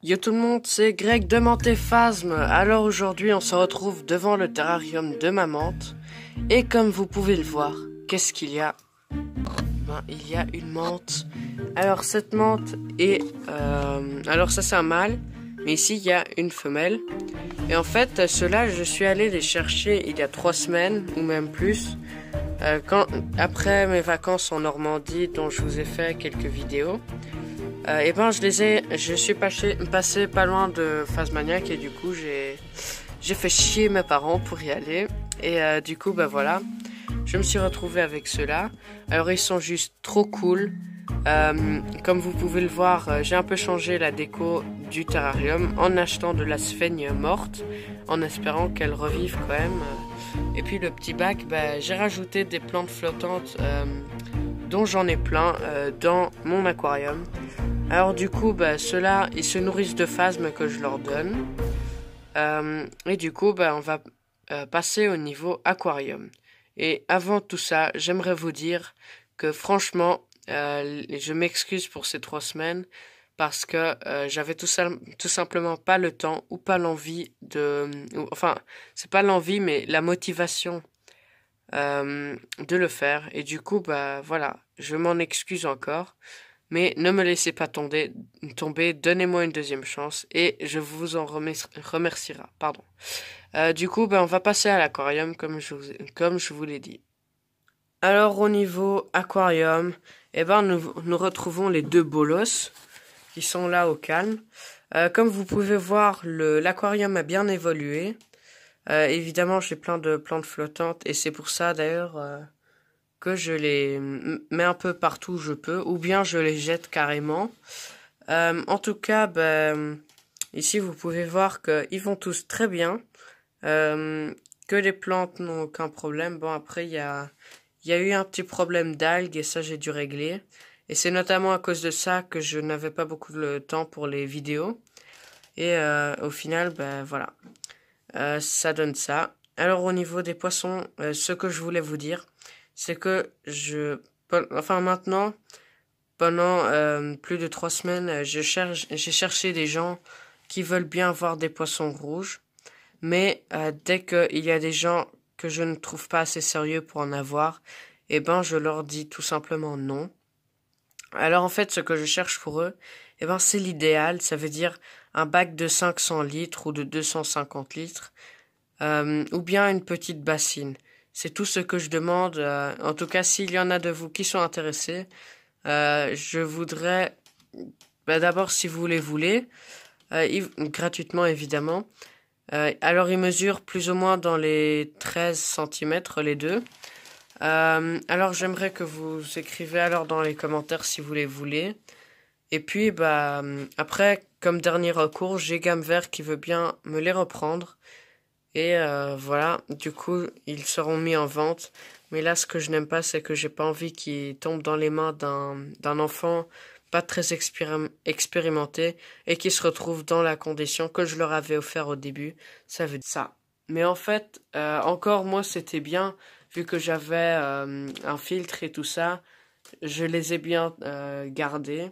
Yo tout le monde, c'est Greg de Mantéphasme. Alors aujourd'hui, on se retrouve devant le terrarium de ma menthe. Et comme vous pouvez le voir, qu'est-ce qu'il y a? Il y a une menthe. Alors cette menthe est... alors ça c'est un mâle, mais ici il y a une femelle. Et en fait, ceux-là, je suis allé les chercher il y a 3 semaines, ou même plus. Après mes vacances en Normandie, dont je vous ai fait quelques vidéos. Et ben je suis passé pas loin de Phasmaniac et du coup j'ai fait chier mes parents pour y aller et du coup bah voilà, je me suis retrouvé avec ceux-là. Alors ils sont juste trop cool. Comme vous pouvez le voir, j'ai un peu changé la déco du terrarium en achetant de la sphaigne morte, en espérant qu'elle revive quand même. Et puis le petit bac, bah, j'ai rajouté des plantes flottantes dont j'en ai plein dans mon aquarium. Alors du coup, bah, ceux-là, ils se nourrissent de phasmes que je leur donne. Et du coup, bah, on va passer au niveau aquarium. Et avant tout ça, j'aimerais vous dire que franchement, je m'excuse pour ces 3 semaines parce que j'avais tout simplement pas le temps ou pas l'envie de... Enfin, c'est pas l'envie, mais la motivation de le faire. Et du coup, bah voilà, je m'en excuse encore. Mais ne me laissez pas tomber, donnez-moi une deuxième chance et je vous en remerciera. Pardon. Du coup, ben, on va passer à l'aquarium comme je vous l'ai dit. Alors au niveau aquarium, eh ben, nous retrouvons les 2 bolos qui sont là au calme. Comme vous pouvez voir, l'aquarium a bien évolué. Évidemment, j'ai plein de plantes flottantes et c'est pour ça d'ailleurs... que je les mets un peu partout où je peux, ou bien je les jette carrément. En tout cas, ici vous pouvez voir qu'ils vont tous très bien, que les plantes n'ont aucun problème. Bon, après, il y a eu un petit problème d'algues, et ça j'ai dû régler. Et c'est notamment à cause de ça que je n'avais pas beaucoup de temps pour les vidéos. Et au final, voilà, ça donne ça. Alors au niveau des poissons, ce que je voulais vous dire, c'est que maintenant, pendant plus de 3 semaines, j'ai cherché des gens qui veulent bien avoir des poissons rouges, mais dès qu'il y a des gens que je ne trouve pas assez sérieux pour en avoir, eh ben je leur dis tout simplement non. Alors en fait, ce que je cherche pour eux, eh ben c'est l'idéal, ça veut dire un bac de 500 litres ou de 250 litres, ou bien une petite bassine. C'est tout ce que je demande. En tout cas, s'il y en a de vous qui sont intéressés, je voudrais... d'abord, si vous les voulez, gratuitement évidemment. Alors, ils mesurent plus ou moins dans les 13 cm les deux. Alors, j'aimerais que vous écrivez alors dans les commentaires si vous les voulez. Et puis, après, comme dernier recours, j'ai Gamme Vert qui veut bien me les reprendre. Et voilà, du coup, ils seront mis en vente. Mais là, ce que je n'aime pas, c'est que j'ai pas envie qu'ils tombent dans les mains d'un enfant pas très expérimenté et qui se retrouve dans la condition que je leur avais offert au début. Ça veut dire ça. Mais en fait, encore moi, c'était bien, vu que j'avais un filtre et tout ça. Je les ai bien gardés.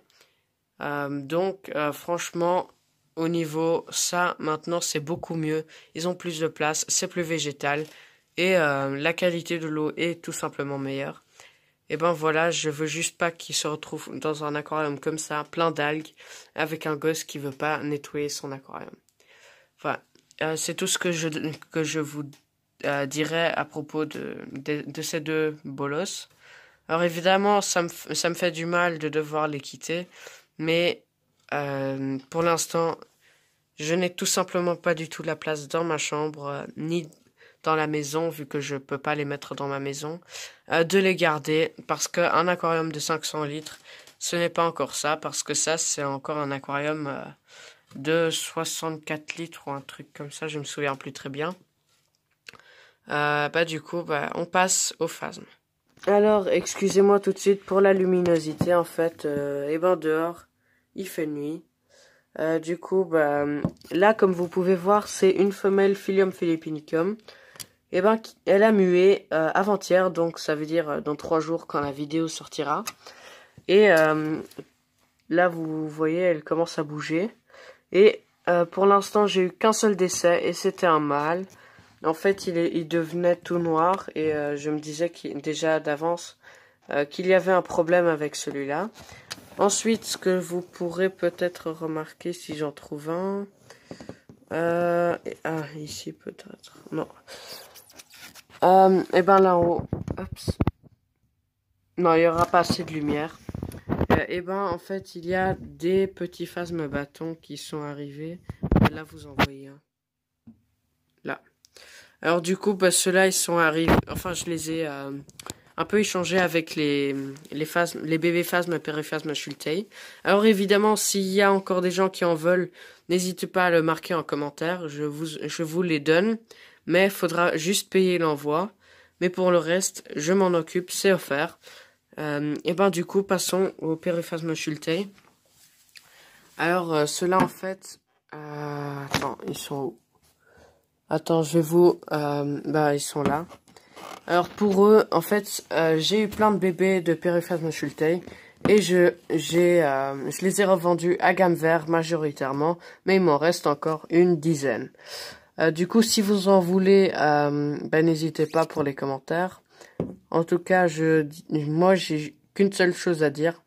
Donc, franchement... Au niveau ça, maintenant, c'est beaucoup mieux. Ils ont plus de place, c'est plus végétal. Et la qualité de l'eau est tout simplement meilleure. Et ben voilà, je veux juste pas qu'ils se retrouvent dans un aquarium comme ça, plein d'algues, avec un gosse qui veut pas nettoyer son aquarium. Voilà. C'est tout ce que je vous dirais à propos de ces 2 bolos. Alors évidemment, ça me fait du mal de devoir les quitter. Mais... pour l'instant, je n'ai tout simplement pas du tout la place dans ma chambre, ni dans la maison, vu que je peux pas les mettre dans ma maison, de les garder, parce qu'un aquarium de 500 litres, ce n'est pas encore ça, parce que ça, c'est encore un aquarium de 64 litres ou un truc comme ça, je me souviens plus très bien. Du coup, on passe au phasme. Alors, excusez-moi tout de suite pour la luminosité, en fait, dehors, il fait nuit. Du coup, là, comme vous pouvez voir, c'est une femelle Phyllium philippinicum. Elle a mué avant-hier, donc ça veut dire dans 3 jours quand la vidéo sortira. Et là, vous voyez, elle commence à bouger. Et pour l'instant, j'ai eu qu'un seul décès et c'était un mâle. En fait, il devenait tout noir et je me disais déjà d'avance qu'il y avait un problème avec celui-là. Ensuite, ce que vous pourrez peut-être remarquer si j'en trouve un... ici peut-être. Non. Et ben là-haut. Oups. Non, il n'y aura pas assez de lumière. Et ben en fait, il y a des petits phasmes bâtons qui sont arrivés. Là, vous en voyez un. Là. Alors du coup, bah, ceux-là, ils sont arrivés. Enfin, je les ai un peu échangés avec les bébés phasmes, périphasmes Schultei. Alors évidemment, s'il y a encore des gens qui en veulent, n'hésitez pas à le marquer en commentaire. Je vous les donne. Mais il faudra juste payer l'envoi. Mais pour le reste, je m'en occupe, c'est offert. Et ben du coup, passons au périphasme Schultei. Alors, ceux-là, en fait... attends, ils sont où? Attends, je vais vous... ils sont là. Alors, pour eux, en fait, j'ai eu plein de bébés de périphasme Schultei. Et je les ai revendus à gamme vert majoritairement. Mais il m'en reste encore une dizaine. Du coup, si vous en voulez, n'hésitez pas pour les commentaires. En tout cas, moi, j'ai qu'une seule chose à dire.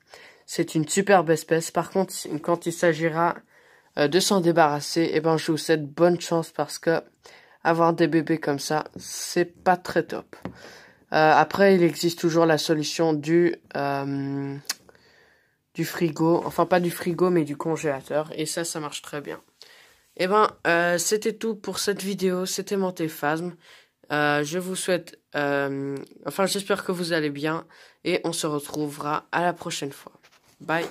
C'est une superbe espèce. Par contre, quand il s'agira de s'en débarrasser, je vous souhaite bonne chance parce que avoir des bébés comme ça, c'est pas très top. Après, il existe toujours la solution du frigo. Enfin, pas du frigo, mais du congélateur. Et ça marche très bien. C'était tout pour cette vidéo. C'était Mantéphasme. Je vous souhaite... j'espère que vous allez bien. Et on se retrouvera à la prochaine fois. Bye.